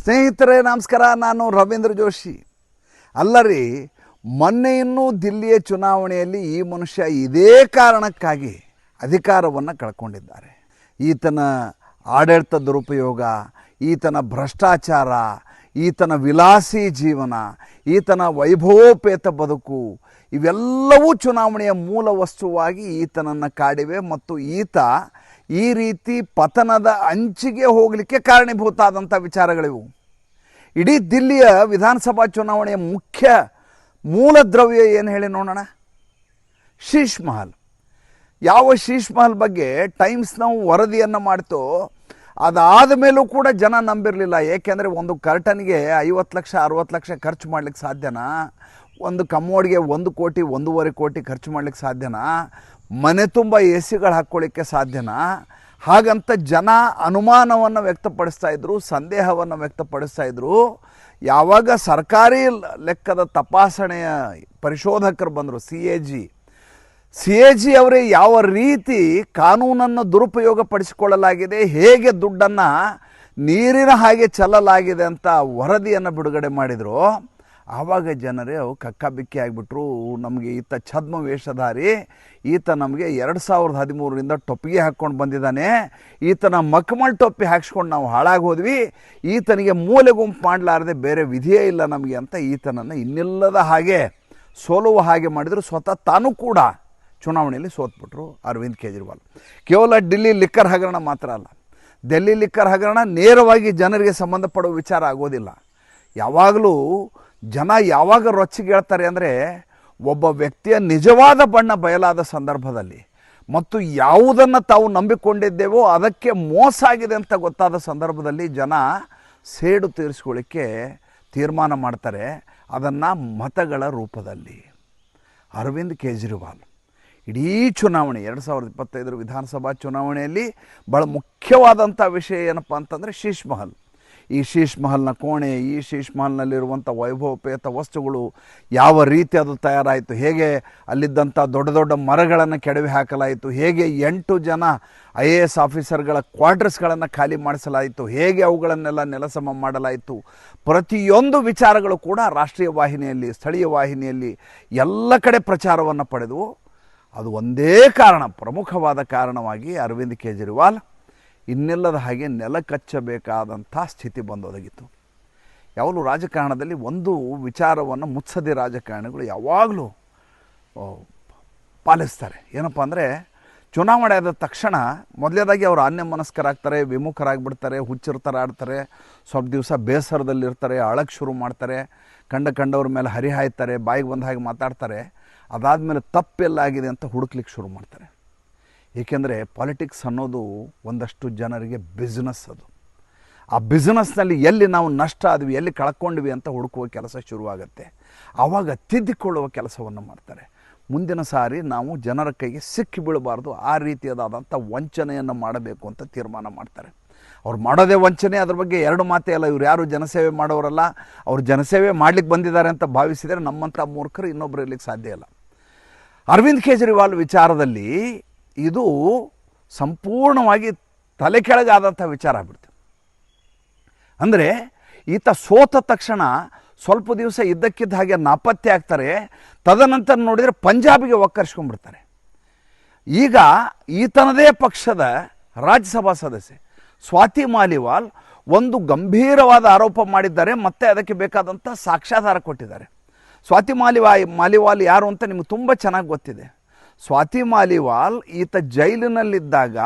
ಸ್ನೇಹಿತರೆ ನಮಸ್ಕಾರ, ನಾನು ರವೀಂದ್ರ ಜೋಶಿ. ಅಲ್ಲರಿ, ಮೊನ್ನೆ ಇನ್ನೂ ದಿಲ್ಲಿಯ ಚುನಾವಣೆಯಲ್ಲಿ ಈ ಮನುಷ್ಯ ಇದೇ ಕಾರಣಕ್ಕಾಗಿ ಅಧಿಕಾರವನ್ನು ಕಳ್ಕೊಂಡಿದ್ದಾರೆ. ಈತನ ಆಡಳಿತ ದುರುಪಯೋಗ, ಈತನ ಭ್ರಷ್ಟಾಚಾರ, ಈತನ ವಿಲಾಸಿ ಜೀವನ, ಈತನ ವೈಭವೋಪೇತ ಬದುಕು ಇವೆಲ್ಲವೂ ಚುನಾವಣೆಯ ಮೂಲ ವಸ್ತುವಾಗಿ ಈತನನ್ನು ಕಾಡಿವೆ ಮತ್ತು ಈತ ಈ ರೀತಿ ಪತನದ ಅಂಚಿಗೆ ಹೋಗಲಿಕ್ಕೆ ಕಾರಣೀಭೂತ ಆದಂಥ ವಿಚಾರಗಳಿವು. ಇಡೀ ದಿಲ್ಲಿಯ ವಿಧಾನಸಭಾ ಚುನಾವಣೆಯ ಮುಖ್ಯ ಮೂಲ ದ್ರವ್ಯ ಏನು ಹೇಳಿ ನೋಡೋಣ. ಶೀಶ್ ಮಹಲ್. ಯಾವ ಶೀಶ್ ಮಹಲ್ ಬಗ್ಗೆ ಟೈಮ್ಸ್ ನಾವು ವರದಿಯನ್ನು ಮಾಡ್ತೋ ಅದಾದ ಮೇಲೂ ಕೂಡ ಜನ ನಂಬಿರಲಿಲ್ಲ. ಏಕೆಂದರೆ ಒಂದು ಕರ್ಟನ್ಗೆ 50 ಲಕ್ಷ 60 ಲಕ್ಷ ಖರ್ಚು ಮಾಡ್ಲಿಕ್ಕೆ ಸಾಧ್ಯನಾ? ಒಂದು ಕಮೋಡ್ಗೆ 1 ಕೋಟಿ 1.5 ಕೋಟಿ ಖರ್ಚು ಮಾಡ್ಲಿಕ್ಕೆ ಸಾಧ್ಯನಾ? ಮನೆ ತುಂಬ ಎ ಸಿಗಳು ಹಾಕ್ಕೊಳ್ಳಿಕ್ಕೆ ಸಾಧ್ಯನಾ? ಹಾಗಂತ ಜನ ಅನುಮಾನವನ್ನು ವ್ಯಕ್ತಪಡಿಸ್ತಾ ಇದ್ರು, ಸಂದೇಹವನ್ನು ವ್ಯಕ್ತಪಡಿಸ್ತಾ ಇದ್ರು. ಯಾವಾಗ ಸರ್ಕಾರಿ ಲೆಕ್ಕದ ತಪಾಸಣೆಯ ಪರಿಶೋಧಕರು ಬಂದರು, ಸಿ ಎ ಜಿ ಅವರೇ ಯಾವ ರೀತಿ ಕಾನೂನನ್ನು ದುರುಪಯೋಗ ಪಡಿಸಿಕೊಳ್ಳಲಾಗಿದೆ, ಹೇಗೆ ದುಡ್ಡನ್ನು ನೀರಿನ ಹಾಗೆ ಚೆಲ್ಲಲಾಗಿದೆ ಅಂತ ವರದಿಯನ್ನು ಬಿಡುಗಡೆ ಮಾಡಿದರು. ಆವಾಗ ಜನರೇ ಕಕ್ಕಾಬಿಕ್ಕಿ ಆಗಿಬಿಟ್ರು. ನಮಗೆ ಈತ ಛದ್ಮ ವೇಷಧಾರಿ, ಈತ ನಮಗೆ 2013ರಿಂದ ಟೊಪ್ಪಿಗೆ ಹಾಕ್ಕೊಂಡು ಬಂದಿದ್ದಾನೆ, ಈತನ ಮಕ್ಮಲ್ ಟೊಪ್ಪಿ ಹಾಕ್ಸ್ಕೊಂಡು ನಾವು ಹಾಳಾಗಿ ಹೋದ್ವಿ, ಈತನಿಗೆ ಮೂಲೆ ಗುಂಪು ಮಾಡಲಾರದೆ ಬೇರೆ ವಿಧಿಯೇ ಇಲ್ಲ ನಮಗೆ ಅಂತ ಈತನನ್ನು ಇನ್ನಿಲ್ಲದ ಹಾಗೆ ಸೋಲುವ ಹಾಗೆ ಮಾಡಿದರು. ಸ್ವತಃ ತಾನೂ ಕೂಡ ಚುನಾವಣೆಯಲ್ಲಿ ಸೋತ್ಬಿಟ್ರು ಅರವಿಂದ್ ಕೇಜ್ರಿವಾಲ್. ಕೇವಲ ಡಿಲ್ಲಿ ಲಿಕ್ಕರ್ ಹಗರಣ ಮಾತ್ರ ಅಲ್ಲ, ಡೆಲ್ಲಿ ಲಿಕ್ಕರ್ ಹಗರಣ ನೇರವಾಗಿ ಜನರಿಗೆ ಸಂಬಂಧಪಡುವ ವಿಚಾರ ಆಗೋದಿಲ್ಲ. ಯಾವಾಗಲೂ ಜನ ಯಾವಾಗ ರೊಚ್ಚಿಗೆ ಹೇಳ್ತಾರೆ ಅಂದರೆ ಒಬ್ಬ ವ್ಯಕ್ತಿಯ ನಿಜವಾದ ಬಣ್ಣ ಬಯಲಾದ ಸಂದರ್ಭದಲ್ಲಿ ಮತ್ತು ಯಾವುದನ್ನು ತಾವು ನಂಬಿಕೊಂಡಿದ್ದೇವೋ ಅದಕ್ಕೆ ಮೋಸ ಆಗಿದೆ ಅಂತ ಗೊತ್ತಾದ ಸಂದರ್ಭದಲ್ಲಿ ಜನ ಸೇಡು ತೀರಿಸ್ಕೊಳ್ಳಿಕ್ಕೆ ತೀರ್ಮಾನ ಮಾಡ್ತಾರೆ, ಅದನ್ನು ಮತಗಳ ರೂಪದಲ್ಲಿ. ಅರವಿಂದ್ ಕೇಜ್ರಿವಾಲ್ ಇಡೀ ಚುನಾವಣೆ 2025 ವಿಧಾನಸಭಾ ಚುನಾವಣೆಯಲ್ಲಿ ಭಾಳ ಮುಖ್ಯವಾದಂಥ ವಿಷಯ ಏನಪ್ಪ ಅಂತಂದರೆ ಶೀಶ್ ಮಹಲ್. ಈ ಶೀಶ್ ಮಹಲ್ನ ಕೋಣೆ, ಈ ಶೀಶ್ ಮಹಲ್ನಲ್ಲಿರುವಂಥ ವೈಭವೋಪೇತ ವಸ್ತುಗಳು ಯಾವ ರೀತಿ ಅದು ತಯಾರಾಯಿತು, ಹೇಗೆ ಅಲ್ಲಿದ್ದಂಥ ದೊಡ್ಡ ದೊಡ್ಡ ಮರಗಳನ್ನು ಕೆಡವಿ ಹಾಕಲಾಯಿತು, ಹೇಗೆ 8 ಜನ IAS ಆಫೀಸರ್ಗಳ ಕ್ವಾರ್ಟರ್ಸ್ಗಳನ್ನು ಖಾಲಿ ಮಾಡಿಸಲಾಯಿತು, ಹೇಗೆ ಅವುಗಳನ್ನೆಲ್ಲ ನೆಲಸಮ ಮಾಡಲಾಯಿತು, ಪ್ರತಿಯೊಂದು ವಿಚಾರಗಳು ಕೂಡ ರಾಷ್ಟ್ರೀಯ ವಾಹಿನಿಯಲ್ಲಿ, ಸ್ಥಳೀಯ ವಾಹಿನಿಯಲ್ಲಿ ಎಲ್ಲ ಕಡೆ ಪ್ರಚಾರವನ್ನು ಪಡೆದವು. ಅದು ಒಂದೇ ಕಾರಣ, ಪ್ರಮುಖವಾದ ಕಾರಣವಾಗಿ ಅರವಿಂದ್ ಕೇಜ್ರಿವಾಲ್ ಇನ್ನೆಲ್ಲದ ಹಾಗೆ ನೆಲಕಚ್ಚಬೇಕಾದಂಥ ಸ್ಥಿತಿ ಬಂದೊದಗಿತ್ತು. ಯಾವಾಗಲೂ ರಾಜಕಾರಣದಲ್ಲಿ ಒಂದು ವಿಚಾರವನ್ನು ಮುತ್ಸದಿ ರಾಜಕಾರಣಿಗಳು ಯಾವಾಗಲೂ ಪಾಲಿಸ್ತಾರೆ. ಏನಪ್ಪ ಅಂದರೆ ಚುನಾವಣೆ ಆದ ತಕ್ಷಣ ಮೊದಲೇದಾಗಿ ಅವರು ಅನ್ಯಮನಸ್ಕರಾಗ್ತಾರೆ, ವಿಮುಖರಾಗಿಬಿಡ್ತಾರೆ, ಹುಚ್ಚಿರ್ತಾರೆ, ಆಡ್ತಾರೆ, ಸ್ವಲ್ಪ ದಿವಸ ಬೇಸರದಲ್ಲಿರ್ತಾರೆ, ಅಳಕ್ಕೆ ಶುರು ಮಾಡ್ತಾರೆ, ಕಂಡವ್ರ ಮೇಲೆ ಹರಿಹಾಯ್ತಾರೆ, ಬಾಯಿಗೆ ಬಂದ ಹಾಗೆ ಮಾತಾಡ್ತಾರೆ. ಅದಾದಮೇಲೆ ತಪ್ಪೆಲ್ಲಾಗಿದೆ ಅಂತ ಹುಡುಕ್ಲಿಕ್ಕೆ ಶುರು ಮಾಡ್ತಾರೆ. ಏಕೆಂದರೆ ಪಾಲಿಟಿಕ್ಸ್ ಅನ್ನೋದು ಒಂದಷ್ಟು ಜನರಿಗೆ ಬಿಸ್ನೆಸ್. ಅದು ಆ ಬಿಸ್ನೆಸ್ನಲ್ಲಿ ಎಲ್ಲಿ ನಾವು ನಷ್ಟ ಆದ್ವಿ, ಎಲ್ಲಿ ಕಳ್ಕೊಂಡ್ವಿ ಅಂತ ಹುಡುಕುವ ಕೆಲಸ ಶುರುವಾಗುತ್ತೆ. ಆವಾಗ ತಿದ್ದಿಕೊಳ್ಳುವ ಕೆಲಸವನ್ನು ಮಾಡ್ತಾರೆ. ಮುಂದಿನ ಸಾರಿ ನಾವು ಜನರ ಕೈಗೆ ಸಿಕ್ಕಿ ಬೀಳಬಾರ್ದು, ಆ ರೀತಿಯಾದಂಥ ವಂಚನೆಯನ್ನು ಮಾಡಬೇಕು ಅಂತ ತೀರ್ಮಾನ ಮಾಡ್ತಾರೆ. ಅವ್ರು ಮಾಡೋದೇ ವಂಚನೆ, ಅದ್ರ ಬಗ್ಗೆ ಎರಡು ಮಾತೇ ಅಲ್ಲ. ಇವ್ರು ಯಾರು ಜನಸೇವೆ ಮಾಡೋರಲ್ಲ, ಅವ್ರು ಜನಸೇವೆ ಮಾಡ್ಲಿಕ್ಕೆ ಬಂದಿದ್ದಾರೆ ಅಂತ ಭಾವಿಸಿದರೆ ನಮ್ಮಂಥ ಮೂರ್ಖರು ಇನ್ನೊಬ್ಬರು ಇರಲಿಕ್ಕೆ ಸಾಧ್ಯ ಇಲ್ಲ. ಅರವಿಂದ್ ಕೇಜ್ರಿವಾಲ್ ವಿಚಾರದಲ್ಲಿ ಇದು ಸಂಪೂರ್ಣವಾಗಿ ತಲೆ ಕೆಳಗಾದಂಥ ವಿಚಾರ ಆಗ್ಬಿಡ್ತು. ಅಂದರೆ ಈತ ಸೋತ ತಕ್ಷಣ ಸ್ವಲ್ಪ ದಿವಸ ಇದ್ದಕ್ಕಿದ್ದ ಹಾಗೆ ನಾಪತ್ತೆ ಆಗ್ತಾರೆ. ತದನಂತರ ನೋಡಿದರೆ ಪಂಜಾಬಿಗೆ ಒಕ್ಕರ್ಸ್ಕೊಂಡ್ಬಿಡ್ತಾರೆ. ಈಗ ಈತನದೇ ಪಕ್ಷದ ರಾಜ್ಯಸಭಾ ಸದಸ್ಯೆ ಸ್ವಾತಿ ಮಾಲಿವಾಲ್ ಒಂದು ಗಂಭೀರವಾದ ಆರೋಪ ಮಾಡಿದ್ದಾರೆ, ಮತ್ತು ಅದಕ್ಕೆ ಬೇಕಾದಂಥ ಸಾಕ್ಷ್ಯಾಧಾರ ಕೊಟ್ಟಿದ್ದಾರೆ. ಸ್ವಾತಿ ಮಾಲಿವಾಲ್ ಯಾರು ಅಂತ ನಿಮಗೆ ತುಂಬ ಚೆನ್ನಾಗಿ ಗೊತ್ತಿದೆ. ಸ್ವಾತಿ ಮಾಲಿವಾಲ್ ಈತ ಜೈಲಿನಲ್ಲಿದ್ದಾಗ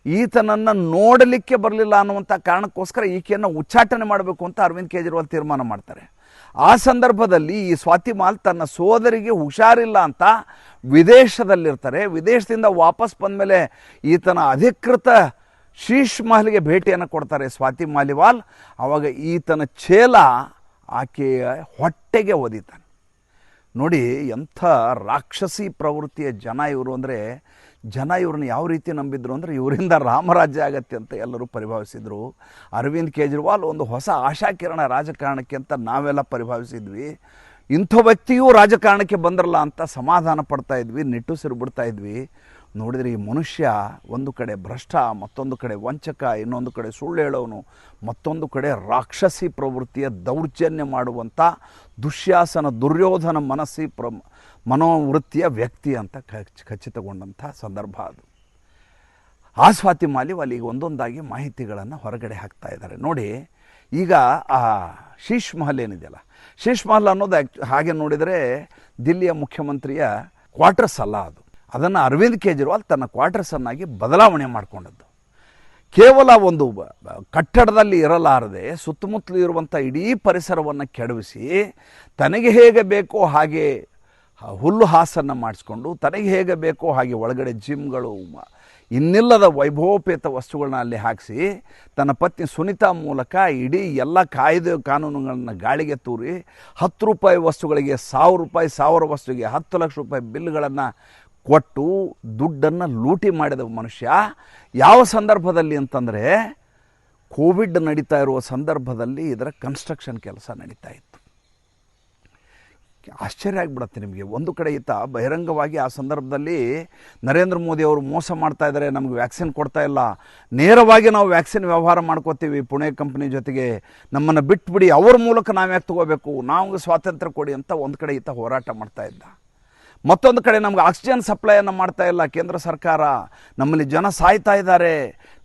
ಈತನನ್ನು ನೋಡಲಿಕ್ಕೆ ಬರಲಿಲ್ಲ ಅನ್ನುವಂಥ ಕಾರಣಕ್ಕೋಸ್ಕರ ಈಕೆಯನ್ನು ಉಚ್ಚಾಟನೆ ಮಾಡಬೇಕು ಅಂತ ಅರವಿಂದ್ ಕೇಜ್ರಿವಾಲ್ ತೀರ್ಮಾನ ಮಾಡ್ತಾರೆ. ಆ ಸಂದರ್ಭದಲ್ಲಿ ಈ ಸ್ವಾತಿ ಮಾಲ್ ತನ್ನ ಸೋದರಿಗೆ ಹುಷಾರಿಲ್ಲ ಅಂತ ವಿದೇಶದಲ್ಲಿರ್ತಾರೆ. ವಿದೇಶದಿಂದ ವಾಪಸ್ ಬಂದಮೇಲೆ ಈತನ ಅಧಿಕೃತ ಶೀಶ್ ಮಹಲ್ಗೆ ಭೇಟಿಯನ್ನು ಕೊಡ್ತಾರೆ ಸ್ವಾತಿ ಮಾಲಿವಾಲ್. ಆವಾಗ ಈತನ ಚೇಲ ಆಕೆಯ ಹೊಟ್ಟೆಗೆ ಒದಿತಾನೆ. ನೋಡಿ ಎಂಥ ರಾಕ್ಷಸಿ ಪ್ರವೃತ್ತಿಯ ಜನ ಇವರು. ಅಂದರೆ ಜನ ಇವ್ರನ್ನ ಯಾವ ರೀತಿ ನಂಬಿದ್ರು ಅಂದರೆ ಇವರಿಂದ ರಾಮರಾಜ್ಯ ಆಗತ್ತೆ ಅಂತ ಎಲ್ಲರೂ ಪರಿಭಾವಿಸಿದರು. ಅರವಿಂದ್ ಕೇಜ್ರಿವಾಲ್ ಒಂದು ಹೊಸ ಆಶಾಕಿರಣ ರಾಜಕಾರಣಕ್ಕೆ ಅಂತ ನಾವೆಲ್ಲ ಪರಿಭಾವಿಸಿದ್ವಿ. ಇಂಥ ವ್ಯಕ್ತಿಯೂ ರಾಜಕಾರಣಕ್ಕೆ ಬಂದ್ರಲ್ಲ ಅಂತ ಸಮಾಧಾನ ಪಡ್ತಾ ಇದ್ವಿ, ನಿಟ್ಟುಸಿರು ಬಿಡ್ತಾ ಇದ್ವಿ. ನೋಡಿದರೆ ಈ ಮನುಷ್ಯ ಒಂದು ಕಡೆ ಭ್ರಷ್ಟ, ಮತ್ತೊಂದು ಕಡೆ ವಂಚಕ, ಇನ್ನೊಂದು ಕಡೆ ಸುಳ್ಳು ಹೇಳೋನು, ಮತ್ತೊಂದು ಕಡೆ ರಾಕ್ಷಸಿ ಪ್ರವೃತ್ತಿಯ ದೌರ್ಜನ್ಯ ಮಾಡುವಂಥ ದುಶ್ಯಾಸನ ದುರ್ಯೋಧನ ಮನೋವೃತ್ತಿಯ ವ್ಯಕ್ತಿ ಅಂತ ಖಚಿತಗೊಂಡಂಥ ಸಂದರ್ಭ ಅದು. ಆಸ್ವಾತಿ ಮಾಲಿವ್ ಅಲ್ಲಿಗೆ ಒಂದೊಂದಾಗಿ ಮಾಹಿತಿಗಳನ್ನು ಹೊರಗಡೆ ಹಾಕ್ತಾ ಇದ್ದಾರೆ. ನೋಡಿ, ಈಗ ಆ ಶೀಶ್ ಮಹಲ್ ಏನಿದೆಯಲ್ಲ, ಶೀಶ್ ಮಹಲ್ ಅನ್ನೋದು ಹಾಗೆ ನೋಡಿದರೆ ದಿಲ್ಲಿಯ ಮುಖ್ಯಮಂತ್ರಿಯ ಕ್ವಾರ್ಟರ್ಸ್ ಅಲ್ಲ ಅದು. ಅದನ್ನು ಅರವಿಂದ್ ಕೇಜ್ರಿವಾಲ್ ತನ್ನ ಕ್ವಾರ್ಟರ್ಸನ್ನಾಗಿ ಬದಲಾವಣೆ ಮಾಡಿಕೊಂಡದ್ದು. ಕೇವಲ ಒಂದು ಕಟ್ಟಡದಲ್ಲಿ ಇರಲಾರದೆ ಸುತ್ತಮುತ್ತಲು ಇರುವಂಥ ಇಡೀ ಪರಿಸರವನ್ನು ಕೆಡವಿಸಿ ತನಗೆ ಹೇಗೆ ಬೇಕೋ ಹಾಗೆ ಹುಲ್ಲು ಹಾಸನ್ನು ಮಾಡಿಸ್ಕೊಂಡು, ತನಗೆ ಹೇಗೆ ಬೇಕೋ ಹಾಗೆ ಒಳಗಡೆ ಜಿಮ್ಗಳು, ಇನ್ನಿಲ್ಲದ ವೈಭವೋಪೇತ ವಸ್ತುಗಳನ್ನ ಅಲ್ಲಿ ಹಾಕಿಸಿ ತನ್ನ ಪತ್ನಿ ಸುನೀತಾ ಮೂಲಕ ಇಡೀ ಎಲ್ಲ ಕಾಯ್ದೆ ಕಾನೂನುಗಳನ್ನು ಗಾಳಿಗೆ ತೂರಿ 10 ರೂಪಾಯಿ ವಸ್ತುಗಳಿಗೆ 1000 ರೂಪಾಯಿ, 1000 ವಸ್ತುವಿಗೆ 10 ಲಕ್ಷ ರೂಪಾಯಿ ಬಿಲ್ಗಳನ್ನು ಕೊಟ್ಟು ದುಡ್ಡನ್ನು ಲೂಟಿ ಮಾಡಿದ ಮನುಷ್ಯ ಯಾವ ಸಂದರ್ಭದಲ್ಲಿ ಅಂತಂದರೆ ಕೋವಿಡ್ ನಡೀತಾ ಇರುವ ಸಂದರ್ಭದಲ್ಲಿ ಇದರ ಕನ್ಸ್ಟ್ರಕ್ಷನ್ ಕೆಲಸ ನಡೀತಾ ಇತ್ತು. ಆಶ್ಚರ್ಯ ಆಗಿಬಿಡುತ್ತೆ ನಿಮಗೆ. ಒಂದು ಕಡೆ ಈತ ಬಹಿರಂಗವಾಗಿ ಆ ಸಂದರ್ಭದಲ್ಲಿ ನರೇಂದ್ರ ಮೋದಿ ಅವರು ಮೋಸ ಮಾಡ್ತಾ ಇದ್ದಾರೆ, ನಮಗೆ ವ್ಯಾಕ್ಸಿನ್ ಕೊಡ್ತಾ ಇಲ್ಲ, ನೇರವಾಗಿ ನಾವು ವ್ಯಾಕ್ಸಿನ್ ವ್ಯವಹಾರ ಮಾಡ್ಕೋತೀವಿ ಪುಣೆ ಕಂಪ್ನಿ ಜೊತೆಗೆ, ನಮ್ಮನ್ನು ಬಿಟ್ಬಿಡಿ, ಅವ್ರ ಮೂಲಕ ನಾವು ಯಾಕೆ ತೊಗೋಬೇಕು, ನಾವು ಸ್ವಾತಂತ್ರ್ಯ ಕೊಡಿ ಅಂತ ಒಂದು ಕಡೆ ಈತ ಹೋರಾಟ ಮಾಡ್ತಾ ಇದ್ದ. ಮತ್ತೊಂದು ಕಡೆ ನಮ್ಗೆ ಆಕ್ಸಿಜನ್ ಸಪ್ಲೈಯನ್ನು ಮಾಡ್ತಾ ಇಲ್ಲ ಕೇಂದ್ರ ಸರ್ಕಾರ, ನಮ್ಮಲ್ಲಿ ಜನ ಸಾಯ್ತಾ ಇದ್ದಾರೆ,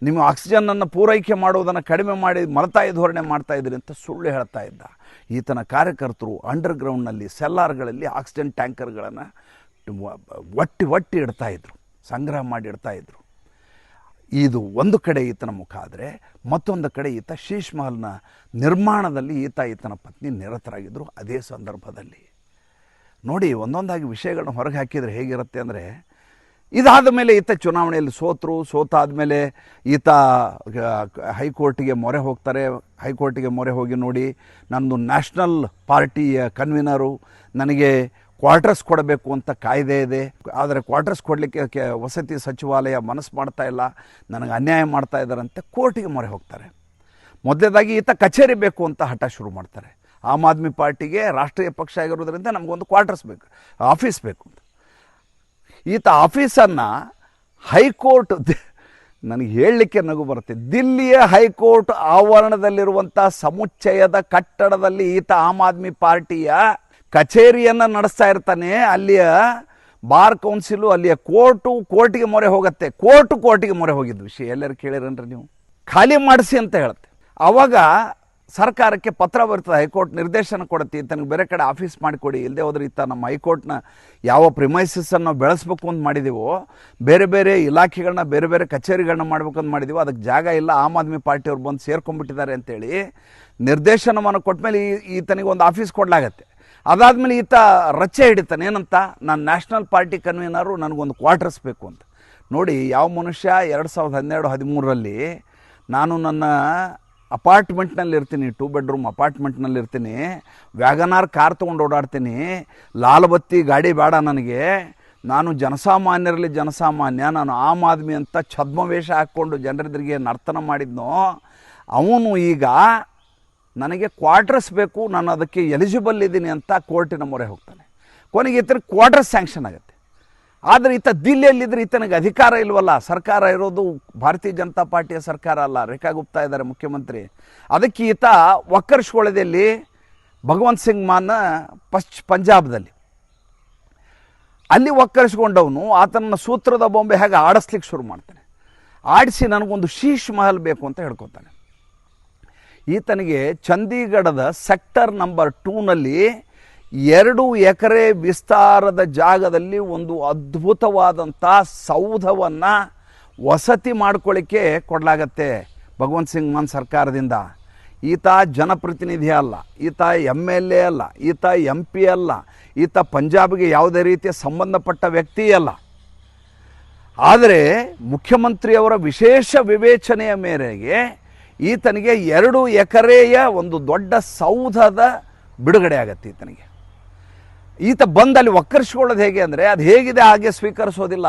ನೀವು ಆಕ್ಸಿಜನನ್ನು ಪೂರೈಕೆ ಮಾಡುವುದನ್ನು ಕಡಿಮೆ ಮಾಡಿ ಮಲತಾಯಿ ಧೋರಣೆ ಮಾಡ್ತಾಯಿದ್ರಿ ಅಂತ ಸುಳ್ಳು ಹೇಳ್ತಾ ಇದ್ದ. ಈತನ ಕಾರ್ಯಕರ್ತರು ಅಂಡರ್ಗ್ರೌಂಡ್ನಲ್ಲಿ ಸೆಲ್ಲಾರ್ಗಳಲ್ಲಿ ಆಕ್ಸಿಜನ್ ಟ್ಯಾಂಕರ್ಗಳನ್ನು ಒಟ್ಟಿ ಇಡ್ತಾಯಿದ್ರು, ಸಂಗ್ರಹ ಮಾಡಿ ಇಡ್ತಾಯಿದ್ರು. ಇದು ಒಂದು ಕಡೆ ಈತನ ಮುಖ ಆದರೆ, ಮತ್ತೊಂದು ಕಡೆ ಈತ ಶೀಶ್ ಮಹಲ್ನ ನಿರ್ಮಾಣದಲ್ಲಿ ಈತನ ಪತ್ನಿ ನಿರತರಾಗಿದ್ದರು ಅದೇ ಸಂದರ್ಭದಲ್ಲಿ. ನೋಡಿ, ಒಂದೊಂದಾಗಿ ವಿಷಯಗಳನ್ನ ಹೊರಗೆ ಹಾಕಿದರೆ ಹೇಗಿರುತ್ತೆ ಅಂದರೆ, ಇದಾದ ಮೇಲೆ ಈತ ಚುನಾವಣೆಯಲ್ಲಿ ಸೋತಾದ ಮೇಲೆ ಈತ ಹೈಕೋರ್ಟಿಗೆ ಮೊರೆ ಹೋಗ್ತಾರೆ. ಹೈಕೋರ್ಟಿಗೆ ಮೊರೆ ಹೋಗಿ ನೋಡಿ, ನನ್ನದು ನ್ಯಾಷನಲ್ ಪಾರ್ಟಿಯ ಕನ್ವೀನರು, ನನಗೆ ಕ್ವಾರ್ಟರ್ಸ್ ಕೊಡಬೇಕು ಅಂತ ಕಾಯ್ದೆ ಇದೆ, ಆದರೆ ಕ್ವಾರ್ಟರ್ಸ್ ಕೊಡಲಿಕ್ಕೆ ವಸತಿ ಸಚಿವಾಲಯ ಮನಸ್ಸು ಮಾಡ್ತಾ ಇಲ್ಲ, ನನಗೆ ಅನ್ಯಾಯ ಮಾಡ್ತಾ ಇದ್ದಾರಂತೆ ಕೋರ್ಟಿಗೆ ಮೊರೆ ಹೋಗ್ತಾರೆ. ಮೊದಲೇದಾಗಿ ಈತ ಕಚೇರಿ ಬೇಕು ಅಂತ ಹಠ ಶುರು ಮಾಡ್ತಾರೆ. ಆಮ್ ಆದ್ಮಿ ಪಾರ್ಟಿಗೆ ರಾಷ್ಟ್ರೀಯ ಪಕ್ಷ ಆಗಿರೋದ್ರಿಂದ ನಮಗೊಂದು ಕ್ವಾರ್ಟರ್ಸ್ ಬೇಕು, ಆಫೀಸ್ ಬೇಕು ಅಂತ. ಈತ ಆಫೀಸನ್ನು ಹೈಕೋರ್ಟ್, ನನಗೆ ಹೇಳಲಿಕ್ಕೆ ನಗು ಬರುತ್ತೆ, ದಿಲ್ಲಿಯ ಹೈಕೋರ್ಟ್ ಆವರಣದಲ್ಲಿರುವಂಥ ಸಮುಚ್ಚಯದ ಕಟ್ಟಡದಲ್ಲಿ ಈತ ಆಮ್ ಆದ್ಮಿ ಪಾರ್ಟಿಯ ಕಚೇರಿಯನ್ನು ನಡೆಸ್ತಾ ಇರ್ತಾನೆ. ಅಲ್ಲಿಯ ಬಾರ್ ಕೌನ್ಸಿಲು, ಅಲ್ಲಿಯ ಕೋರ್ಟಿಗೆ ಮೊರೆ ಹೋಗುತ್ತೆ. ಕೋರ್ಟಿಗೆ ಮೊರೆ ಹೋಗಿದ್ದು ವಿಷಯ ಎಲ್ಲರೂ ಕೇಳಿರನ್ರಿ ನೀವು, ಖಾಲಿ ಮಾಡಿಸಿ ಅಂತ ಹೇಳುತ್ತೆ. ಆವಾಗ ಸರ್ಕಾರಕ್ಕೆ ಪತ್ರ ಬರ್ತದೆ, ಹೈಕೋರ್ಟ್ ನಿರ್ದೇಶನ ಕೊಡುತ್ತೆ, ತನಗೆ ಬೇರೆ ಕಡೆ ಆಫೀಸ್ ಮಾಡಿಕೊಡಿ, ಇಲ್ಲದೆ ಹೋದ್ರೆ ಈತ ನಮ್ಮ ಹೈಕೋರ್ಟ್ನ ಯಾವ ಪ್ರಿಮೈಸಸ್ಸನ್ನು ಬೆಳೆಸ್ಬೇಕು ಅಂತ ಮಾಡಿದೀವೋ, ಬೇರೆ ಬೇರೆ ಇಲಾಖೆಗಳನ್ನ ಬೇರೆ ಬೇರೆ ಕಚೇರಿಗಳನ್ನ ಮಾಡಬೇಕು ಅಂತ ಮಾಡಿದೀವೋ, ಅದಕ್ಕೆ ಜಾಗ ಇಲ್ಲ, ಆಮ್ ಆದ್ಮಿ ಪಾರ್ಟಿಯವ್ರು ಬಂದು ಸೇರ್ಕೊಂಡ್ಬಿಟ್ಟಿದ್ದಾರೆ ಅಂತೇಳಿ ನಿರ್ದೇಶನವನ್ನು ಕೊಟ್ಟ ಮೇಲೆ ಈತನಿಗೆ ಒಂದು ಆಫೀಸ್ ಕೊಡಲಾಗತ್ತೆ. ಅದಾದಮೇಲೆ ಈತ ರಚ್ಚೆ ಹಿಡಿತಾನೆ, ಏನಂತ, ನಾನು ನ್ಯಾಷನಲ್ ಪಾರ್ಟಿ ಕನ್ವೀನರು, ನನಗೊಂದು ಕ್ವಾರ್ಟರ್ಸ್ ಬೇಕು ಅಂತ. ನೋಡಿ, ಯಾವ ಮನುಷ್ಯ 2012-13ರಲ್ಲಿ ನಾನು ನನ್ನ ಅಪಾರ್ಟ್ಮೆಂಟ್ನಲ್ಲಿ ಇರ್ತೀನಿ, 2 ಬೆಡ್ರೂಮ್ ಅಪಾರ್ಟ್ಮೆಂಟ್ನಲ್ಲಿ ಇರ್ತೀನಿ, ವ್ಯಾಗನಾರ್ ಕಾರ್ ತೊಗೊಂಡು ಓಡಾಡ್ತೀನಿ, ಲಾಲ್ ಬತ್ತಿ ಗಾಡಿ ಬೇಡ ನನಗೆ, ನಾನು ಜನಸಾಮಾನ್ಯರಲ್ಲಿ ಜನಸಾಮಾನ್ಯ, ನಾನು ಆಮ್ ಆದ್ಮಿ ಅಂತ ಛದ್ಮವೇಷ ಹಾಕ್ಕೊಂಡು ಜನರೆದುರಿಗೆ ನರ್ತನ ಮಾಡಿದ್ನೋ, ಅವನು ಈಗ ನನಗೆ ಕ್ವಾರ್ಟರ್ಸ್ ಬೇಕು, ನಾನು ಅದಕ್ಕೆ ಎಲಿಜಿಬಲ್ ಇದ್ದೀನಿ ಅಂತ ಕೋರ್ಟಿನ ಮೊರೆ ಹೋಗ್ತಾನೆ. ಕೊನೆಗೆ ಈತನಿಗೆ ಕ್ವಾರ್ಟರ್ಸ್ ಸ್ಯಾಂಕ್ಷನ್ ಆಗುತ್ತೆ. ಆದರೆ ಈತ ದಿಲ್ಲಿಯಲ್ಲಿದ್ದರೆ ಈತನಿಗೆ ಅಧಿಕಾರ ಇಲ್ವಲ್ಲ, ಸರ್ಕಾರ ಇರೋದು ಭಾರತೀಯ ಜನತಾ ಪಾರ್ಟಿಯ ಸರ್ಕಾರ ಅಲ್ಲ, ರೇಖಾ ಗುಪ್ತಾ ಇದ್ದಾರೆ ಮುಖ್ಯಮಂತ್ರಿ. ಅದಕ್ಕೆ ಈತ ಒಕ್ಕರ್ಸ್ಕೊಳ್ಳೋದಲ್ಲಿ ಭಗವಂತ್ ಸಿಂಗ್ ಮಾನ್ ಪಂಜಾಬ್ದಲ್ಲಿ ಅಲ್ಲಿ ಒಕ್ಕರಿಸ್ಕೊಂಡವನು ಆತನ ಸೂತ್ರದ ಬೊಂಬೆ ಹಾಗೆ ಆಡಿಸ್ಲಿಕ್ಕೆ ಶುರು ಮಾಡ್ತಾನೆ. ಆಡಿಸಿ ನನಗೊಂದು ಶೀಶ್ ಮಹಲ್ ಬೇಕು ಅಂತ ಹೇಳ್ಕೊತಾನೆ. ಈತನಿಗೆ ಚಂಡೀಗಢದ ಸೆಕ್ಟರ್ ನಂಬರ್ 2ನಲ್ಲಿ 2 ಎಕರೆ ವಿಸ್ತಾರದ ಜಾಗದಲ್ಲಿ ಒಂದು ಅದ್ಭುತವಾದಂಥ ಸೌಧವನ್ನು ವಸತಿ ಮಾಡ್ಕೊಳ್ಳಿಕ್ಕೆ ಕೊಡಲಾಗತ್ತೆ ಭಗವಂತ್ ಸಿಂಗ್ ಮಾನ್ ಸರ್ಕಾರದಿಂದ. ಈತ ಜನಪ್ರತಿನಿಧಿ ಅಲ್ಲ, ಈತ MLA ಅಲ್ಲ, ಈತ MP ಅಲ್ಲ, ಈತ ಪಂಜಾಬ್ಗೆ ಯಾವುದೇ ರೀತಿಯ ಸಂಬಂಧಪಟ್ಟ ವ್ಯಕ್ತಿ ಅಲ್ಲ. ಆದರೆ ಮುಖ್ಯಮಂತ್ರಿಯವರ ವಿಶೇಷ ವಿವೇಚನೆಯ ಮೇರೆಗೆ ಈತನಿಗೆ 2 ಎಕರೆಯ ಒಂದು ದೊಡ್ಡ ಸೌಧದ ಬಿಡುಗಡೆ ಆಗತ್ತೆ ಈತನಿಗೆ. ಈತ ಬಂದಲ್ಲಿ ಒಕ್ಕರಿಸ್ಕೊಳ್ಳೋದು ಹೇಗೆ ಅಂದರೆ, ಅದು ಹೇಗಿದೆ ಹಾಗೆ ಸ್ವೀಕರಿಸೋದಿಲ್ಲ.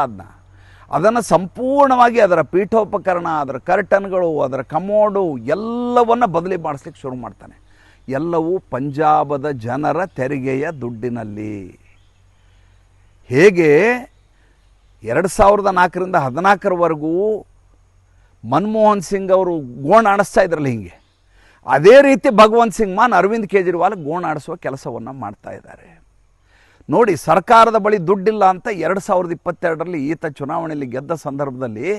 ಅದನ್ನು ಸಂಪೂರ್ಣವಾಗಿ ಅದರ ಪೀಠೋಪಕರಣ, ಅದರ ಕರ್ಟನ್ಗಳು, ಅದರ ಕಮೋಡು ಎಲ್ಲವನ್ನು ಬದಲಿ ಮಾಡಿಸ್ಲಿಕ್ಕೆ ಶುರು ಮಾಡ್ತಾನೆ. ಎಲ್ಲವೂ ಪಂಜಾಬದ ಜನರ ತೆರಿಗೆಯ ದುಡ್ಡಿನಲ್ಲಿ. ಹೇಗೆ 2004ರಿಂದ 2014ರವರೆಗೂ ಮನಮೋಹನ್ ಸಿಂಗ್ ಅವರು ಗೋಣ್ ಆಡಿಸ್ತಾ ಇದ್ರಲ್ಲ ಹಿಂಗೆ, ಅದೇ ರೀತಿ ಭಗವಂತ್ ಸಿಂಗ್ ಮಾನ್ ಅರವಿಂದ್ ಕೇಜ್ರಿವಾಲ್ ಗೋಣ್ ಆಡಿಸುವ ಕೆಲಸವನ್ನು ಮಾಡ್ತಾ ಇದ್ದಾರೆ. ನೋಡಿ, ಸರ್ಕಾರದ ಬಳಿ ದುಡ್ಡಿಲ್ಲ ಅಂತ 2022ರಲ್ಲಿ ಈತ ಚುನಾವಣೆಯಲ್ಲಿ ಗೆದ್ದ ಸಂದರ್ಭದಲ್ಲಿ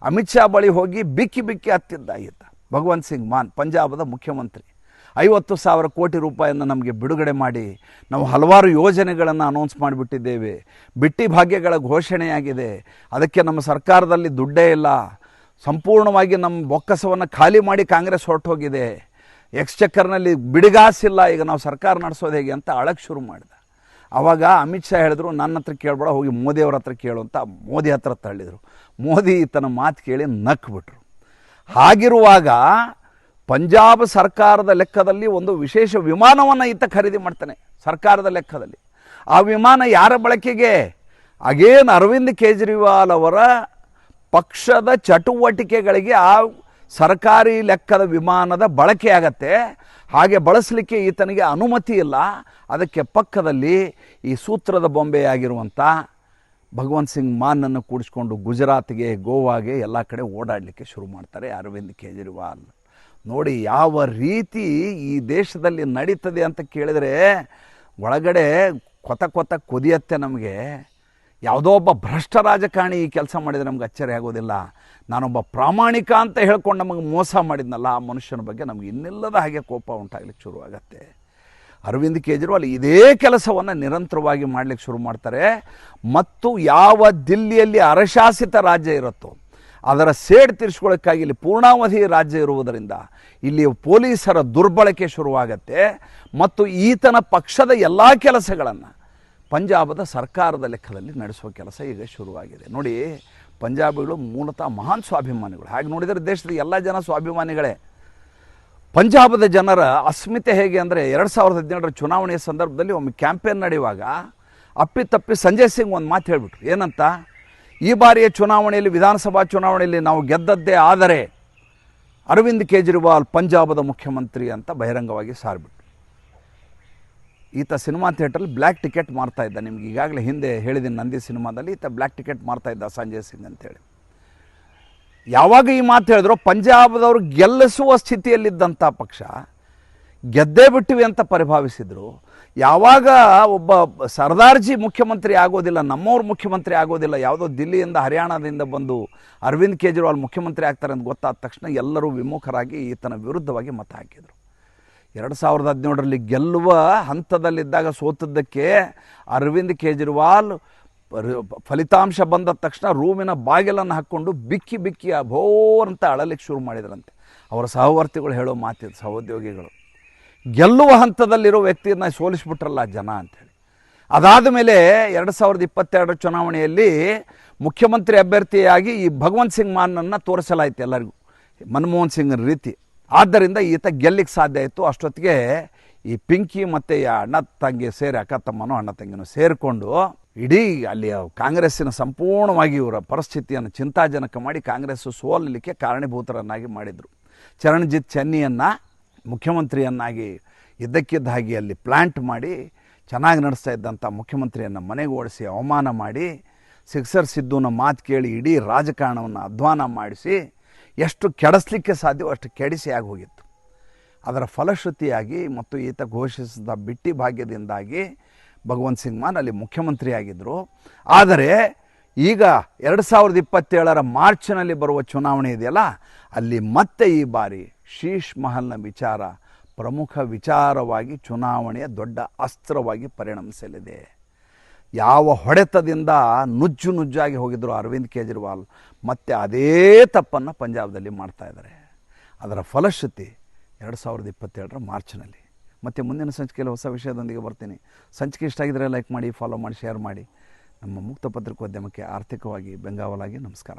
ಅಮಿತ್ ಶಾ ಬಳಿ ಹೋಗಿ ಬಿಕ್ಕಿ ಬಿಕ್ಕಿ ಹತ್ತಿದ್ದ ಈತ ಭಗವಂತ್ ಸಿಂಗ್ ಮಾನ್, ಪಂಜಾಬದ ಮುಖ್ಯಮಂತ್ರಿ. 50,000 ಕೋಟಿ ರೂಪಾಯಿಯನ್ನು ನಮಗೆ ಬಿಡುಗಡೆ ಮಾಡಿ ನಾವು ಹಲವಾರು ಯೋಜನೆಗಳನ್ನು ಅನೌನ್ಸ್ ಮಾಡಿಬಿಟ್ಟಿದ್ದೇವೆ, ಬಿಟ್ಟಿ ಭಾಗ್ಯಗಳ ಘೋಷಣೆಯಾಗಿದೆ, ಅದಕ್ಕೆ ನಮ್ಮ ಸರ್ಕಾರದಲ್ಲಿ ದುಡ್ಡೇ ಇಲ್ಲ, ಸಂಪೂರ್ಣವಾಗಿ ನಮ್ಮ ಬೊಕ್ಕಸವನ್ನು ಖಾಲಿ ಮಾಡಿ ಕಾಂಗ್ರೆಸ್ ಹೊರಟು ಹೋಗಿದೆ, ಎಕ್ಸ್ಚೆಕ್ಕರ್ನಲ್ಲಿ ಬಿಡಿಗಾಸಿಲ್ಲ, ಈಗ ನಾವು ಸರ್ಕಾರ ನಡೆಸೋದು ಹೇಗೆ ಅಂತ ಅಳಕ್ಕೆ ಶುರು ಮಾಡಿದ. ಆವಾಗ ಅಮಿತ್ ಶಾ ಹೇಳಿದ್ರು, ನನ್ನ ಹತ್ರ ಕೇಳಬೇಡ, ಹೋಗಿ ಮೋದಿಯವ್ರ ಹತ್ರ ಕೇಳು ಅಂತ ಮೋದಿ ಹತ್ರ ತಳ್ಳಿದರು. ಮೋದಿ ಈತನ ಮಾತು ಕೇಳಿ ನಕ್ಬಿಟ್ರು. ಹಾಗಿರುವಾಗ ಪಂಜಾಬ್ ಸರ್ಕಾರದ ಲೆಕ್ಕದಲ್ಲಿ ಒಂದು ವಿಶೇಷ ವಿಮಾನವನ್ನು ಈತ ಖರೀದಿ ಮಾಡ್ತಾನೆ ಸರ್ಕಾರದ ಲೆಕ್ಕದಲ್ಲಿ. ಆ ವಿಮಾನ ಯಾರ ಬಳಕೆಗೆ? ಅಗೇನ್ ಅರವಿಂದ್ ಕೇಜ್ರಿವಾಲ್ ಅವರ ಪಕ್ಷದ ಚಟುವಟಿಕೆಗಳಿಗೆ ಆ ಸರ್ಕಾರಿ ಲೆಕ್ಕದ ವಿಮಾನದ ಬಳಕೆ ಆಗತ್ತೆ. ಹಾಗೆ ಬಳಸಲಿಕ್ಕೆ ಈತನಿಗೆ ಅನುಮತಿ ಇಲ್ಲ. ಅದಕ್ಕೆ ಪಕ್ಕದಲ್ಲಿ ಈ ಸೂತ್ರದ ಬೊಂಬೆಯಾಗಿರುವಂಥ ಭಗವಂತ್ ಸಿಂಗ್ ಮಾನನ್ನು ಕೂಡಿಸ್ಕೊಂಡು ಗುಜರಾತ್ಗೆ, ಗೋವಾಗೆ ಎಲ್ಲ ಕಡೆ ಓಡಾಡಲಿಕ್ಕೆ ಶುರು ಮಾಡ್ತಾರೆ ಅರವಿಂದ್ ಕೇಜ್ರಿವಾಲ್. ನೋಡಿ ಯಾವ ರೀತಿ ಈ ದೇಶದಲ್ಲಿ ನಡೀತದೆ ಅಂತ ಕೇಳಿದರೆ ಒಳಗಡೆ ಕೊತ ಕುದಿಯತ್ತೆ ನಮಗೆ. ಯಾವುದೋ ಒಬ್ಬ ಭ್ರಷ್ಟ ರಾಜಕಾರಣಿ ಈ ಕೆಲಸ ಮಾಡಿದರೆ ನಮ್ಗೆ ಅಚ್ಚರಿ ಆಗೋದಿಲ್ಲ. ನಾನೊಬ್ಬ ಪ್ರಾಮಾಣಿಕ ಅಂತ ಹೇಳ್ಕೊಂಡು ನಮಗೆ ಮೋಸ ಮಾಡಿದ್ನಲ್ಲ, ಆ ಮನುಷ್ಯನ ಬಗ್ಗೆ ನಮ್ಗೆ ಇನ್ನಿಲ್ಲದ ಹಾಗೆ ಕೋಪ ಉಂಟಾಗಲಿಕ್ಕೆ ಶುರುವಾಗತ್ತೆ. ಅರವಿಂದ್ ಕೇಜ್ರಿವಾಲ್ ಇದೇ ಕೆಲಸವನ್ನು ನಿರಂತರವಾಗಿ ಮಾಡಲಿಕ್ಕೆ ಶುರು ಮಾಡ್ತಾರೆ. ಮತ್ತು ಯಾವ ದಿಲ್ಲಿಯಲ್ಲಿ ಅರಶಾಸಿತ ರಾಜ್ಯ ಇರುತ್ತೋ ಅದರ ಸೇಡ್ ತೀರಿಸ್ಕೊಳ್ಳೋಕ್ಕಾಗಿ ಇಲ್ಲಿ ಪೂರ್ಣಾವಧಿ ರಾಜ್ಯ ಇರುವುದರಿಂದ ಇಲ್ಲಿ ಪೊಲೀಸರ ದುರ್ಬಳಕೆ ಶುರುವಾಗತ್ತೆ. ಮತ್ತು ಈತನ ಪಕ್ಷದ ಎಲ್ಲ ಕೆಲಸಗಳನ್ನು ಪಂಜಾಬದ ಸರ್ಕಾರದ ಲೆಕ್ಕದಲ್ಲಿ ನಡೆಸುವ ಕೆಲಸ ಈಗ ಶುರುವಾಗಿದೆ. ನೋಡಿ, ಪಂಜಾಬಿಗಳು ಮೂಲತಃ ಮಹಾನ್ ಸ್ವಾಭಿಮಾನಿಗಳು. ಹಾಗೆ ನೋಡಿದರೆ ದೇಶದ ಎಲ್ಲ ಜನ ಸ್ವಾಭಿಮಾನಿಗಳೇ. ಪಂಜಾಬದ ಜನರ ಅಸ್ಮಿತೆ ಹೇಗೆ ಅಂದರೆ 2017ರ ಚುನಾವಣೆಯ ಸಂದರ್ಭದಲ್ಲಿ ಒಮ್ಮೆ ಕ್ಯಾಂಪೇನ್ ನಡೆಯುವಾಗ ಅಪ್ಪಿತಪ್ಪಿ ಸಂಜಯ್ ಸಿಂಗ್ ಒಂದು ಮಾತು ಹೇಳಿಬಿಟ್ರು. ಏನಂತ? ಈ ಬಾರಿಯ ಚುನಾವಣೆಯಲ್ಲಿ, ವಿಧಾನಸಭಾ ಚುನಾವಣೆಯಲ್ಲಿ ನಾವು ಗೆದ್ದದ್ದೇ ಆದರೆ ಅರವಿಂದ್ ಕೇಜ್ರಿವಾಲ್ ಪಂಜಾಬದ ಮುಖ್ಯಮಂತ್ರಿ ಅಂತ ಬಹಿರಂಗವಾಗಿ ಸಾರಿಬಿಟ್ರು. ಈತ ಸಿನಿಮಾ ಥಿಯೇಟ್ರಲ್ಲಿ ಬ್ಲ್ಯಾಕ್ ಟಿಕೆಟ್ ಮಾರ್ತಾ ಇದ್ದ. ನಿಮ್ಗೆ ಈಗಾಗಲೇ ಹಿಂದೆ ಹೇಳಿದ್ದೀನಿ, ನಂದಿ ಸಿನಿಮಾದಲ್ಲಿ ಈತ ಬ್ಲ್ಯಾಕ್ ಟಿಕೆಟ್ ಮಾರ್ತಾ ಇದ್ದ ಸಂಜಯ್ ಸಿಂಗ್ ಅಂತೇಳಿ. ಯಾವಾಗ ಈ ಮಾತು ಹೇಳಿದ್ರು, ಪಂಜಾಬದವರು ಗೆಲ್ಲಿಸುವ ಸ್ಥಿತಿಯಲ್ಲಿದ್ದಂಥ ಪಕ್ಷ ಗೆದ್ದೇ ಬಿಟ್ಟಿವಿ ಅಂತ ಪರಿಭಾವಿಸಿದರು. ಯಾವಾಗ ಒಬ್ಬ ಸರ್ದಾರ್ಜಿ ಮುಖ್ಯಮಂತ್ರಿ ಆಗೋದಿಲ್ಲ, ನಮ್ಮವ್ರು ಮುಖ್ಯಮಂತ್ರಿ ಆಗೋದಿಲ್ಲ, ಯಾವುದೋ ದಿಲ್ಲಿಯಿಂದ ಹರಿಯಾಣದಿಂದ ಬಂದು ಅರವಿಂದ್ ಕೇಜ್ರಿವಾಲ್ ಮುಖ್ಯಮಂತ್ರಿ ಆಗ್ತಾರೆ ಅಂತ ಗೊತ್ತಾದ ತಕ್ಷಣ ಎಲ್ಲರೂ ವಿಮುಖರಾಗಿ ಈತನ ವಿರುದ್ಧವಾಗಿ ಮತ ಹಾಕಿದರು. 2017ರಲ್ಲಿ ಗೆಲ್ಲುವ ಹಂತದಲ್ಲಿದ್ದಾಗ ಸೋತದ್ದಕ್ಕೆ ಅರವಿಂದ್ ಕೇಜ್ರಿವಾಲ್ ಫಲಿತಾಂಶ ಬಂದ ತಕ್ಷಣ ರೂಮಿನ ಬಾಗಿಲನ್ನು ಹಾಕ್ಕೊಂಡು ಬಿಕ್ಕಿ ಬಿಕ್ಕಿ ಬೋರ್ ಅಂತ ಅಳಲಿಕ್ಕೆ ಶುರು ಮಾಡಿದ್ರಂತೆ. ಅವರ ಸಹವರ್ತಿಗಳು ಹೇಳೋ ಮಾತಿದ್ದು, ಸಹೋದ್ಯೋಗಿಗಳು, ಗೆಲ್ಲುವ ಹಂತದಲ್ಲಿರೋ ವ್ಯಕ್ತಿಯನ್ನು ಸೋಲಿಸ್ಬಿಟ್ರಲ್ಲ ಜನ ಅಂಥೇಳಿ. ಅದಾದ ಮೇಲೆ 2022ರ ಚುನಾವಣೆಯಲ್ಲಿ ಮುಖ್ಯಮಂತ್ರಿ ಅಭ್ಯರ್ಥಿಯಾಗಿ ಈ ಭಗವಂತ್ ಸಿಂಗ್ ಮಾನನ್ನು ತೋರಿಸಲಾಯಿತು ಎಲ್ಲರಿಗೂ, ಮನಮೋಹನ್ ಸಿಂಗ್ನ ರೀತಿ. ಆದ್ದರಿಂದ ಈತ ಗೆಲ್ಲಿಕ್ಕೆ ಸಾಧ್ಯ ಆಯಿತು. ಅಷ್ಟೊತ್ತಿಗೆ ಈ ಪಿಂಕಿ ಮತ್ತು ಅಣ್ಣ ತಂಗಿ ಸೇರಿ, ಅಕ್ಕ ತಮ್ಮನೋ ಅಣ್ಣ ತಂಗಿನೋ ಸೇರಿಕೊಂಡು ಇಡೀ ಅಲ್ಲಿ ಕಾಂಗ್ರೆಸ್ಸಿನ ಸಂಪೂರ್ಣವಾಗಿ ಇವರ ಪರಿಸ್ಥಿತಿಯನ್ನು ಚಿಂತಾಜನಕ ಮಾಡಿ ಕಾಂಗ್ರೆಸ್ಸು ಸೋಲಲಿಕ್ಕೆ ಕಾರಣೀಭೂತರನ್ನಾಗಿ ಮಾಡಿದರು. ಚರಣ್ಜಿತ್ ಚೆನ್ನಿಯನ್ನು ಮುಖ್ಯಮಂತ್ರಿಯನ್ನಾಗಿ ಇದ್ದಕ್ಕಿದ್ದ ಹಾಗೆ ಅಲ್ಲಿ ಪ್ಲ್ಯಾಂಟ್ ಮಾಡಿ ಚೆನ್ನಾಗಿ ನಡೆಸ್ತಾ ಇದ್ದಂಥ ಮುಖ್ಯಮಂತ್ರಿಯನ್ನು ಮನೆಗೆ ಓಡಿಸಿ ಅವಮಾನ ಮಾಡಿ, ಸಿಕ್ಸರ್ ಸಿದ್ದುನ ಮಾತು ಕೇಳಿ ಇಡೀ ರಾಜಕಾರಣವನ್ನು ಅಧ್ವಾನ ಮಾಡಿಸಿ ಎಷ್ಟು ಕೆಡಿಸ್ಲಿಕ್ಕೆ ಸಾಧ್ಯವೋ ಅಷ್ಟು ಕೆಡಿಸಿ ಆಗಿ ಹೋಗಿತ್ತು. ಅದರ ಫಲಶ್ರುತಿಯಾಗಿ ಮತ್ತು ಈತ ಘೋಷಿಸಿದ ಬಿಟ್ಟಿ ಭಾಗ್ಯದಿಂದಾಗಿ ಭಗವಂತ್ ಸಿಂಗ್ ಮಾನ್ ಅಲ್ಲಿ ಮುಖ್ಯಮಂತ್ರಿ ಆಗಿದ್ದರು. ಆದರೆ ಈಗ 2027ರ ಮಾರ್ಚ್ನಲ್ಲಿ ಬರುವ ಚುನಾವಣೆ ಇದೆಯಲ್ಲ, ಅಲ್ಲಿ ಮತ್ತೆ ಈ ಬಾರಿ ಶೀಶ್ ಮಹಲ್ನ ವಿಚಾರ ಪ್ರಮುಖ ವಿಚಾರವಾಗಿ ಚುನಾವಣೆಯ ದೊಡ್ಡ ಅಸ್ತ್ರವಾಗಿ ಪರಿಣಮಿಸಲಿದೆ. ಯಾವ ಹೊಡೆತದಿಂದ ನುಜ್ಜು ನುಜ್ಜಾಗಿ ಹೋಗಿದ್ದರು ಅರವಿಂದ್ ಕೇಜ್ರಿವಾಲ್, ಮತ್ತೆ ಅದೇ ತಪ್ಪನ್ನು ಪಂಜಾಬದಲ್ಲಿ ಮಾಡ್ತಾ ಇದ್ದಾರೆ. ಅದರ ಫಲಶ್ರುತಿ 2027ರ ಮಾರ್ಚ್ನಲ್ಲಿ. ಮತ್ತು ಮುಂದಿನ ಸಂಚಿಕೆಯಲ್ಲಿ ಹೊಸ ವಿಷಯದೊಂದಿಗೆ ಬರ್ತೀನಿ. ಸಂಚಿಕೆ ಇಷ್ಟ ಆಗಿದ್ದರೆ ಲೈಕ್ ಮಾಡಿ, ಫಾಲೋ ಮಾಡಿ, ಶೇರ್ ಮಾಡಿ. ನಮ್ಮ ಮುಕ್ತ ಪತ್ರಿಕೋದ್ಯಮಕ್ಕೆ ಆರ್ಥಿಕವಾಗಿ ಬೆಂಗಾವಲಾಗಿ ನಮಸ್ಕಾರ.